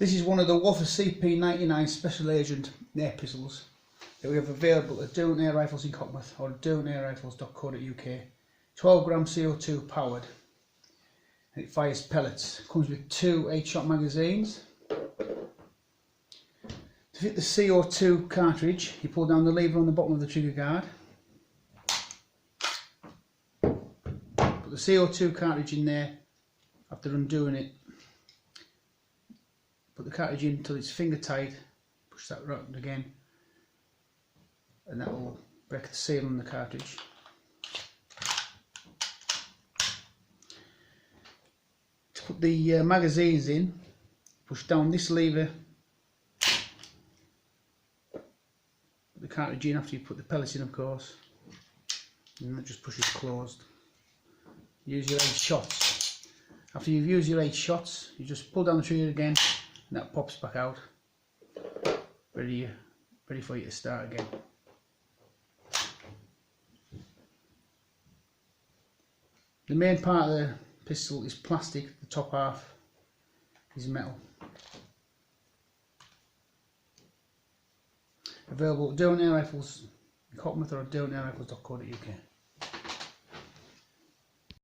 This is one of the Walther CP99 Special Agent air pistols that we have available at Derwent Air Rifles in Cottmouth or derwentairrifles.co.uk. 12 gram CO2 powered, and it fires pellets. It comes with 2 8-shot magazines. To fit the CO2 cartridge, you pull down the lever on the bottom of the trigger guard. Put the CO2 cartridge in there after undoing it. Put the cartridge in until it's finger tight, push that round again, and that will break the seal on the cartridge. To put the magazines in, push down this lever, put the cartridge in after you put the pellets in, of course, and that just pushes closed. Use your 8 shots. After you've used your 8 shots, you just pull down the trigger again, and that pops back out, ready for you to start again. The main part of the pistol is plastic, the top half is metal. Available at Derwent Air Rifles in Cottmouth or at derwentairrifles.co.uk.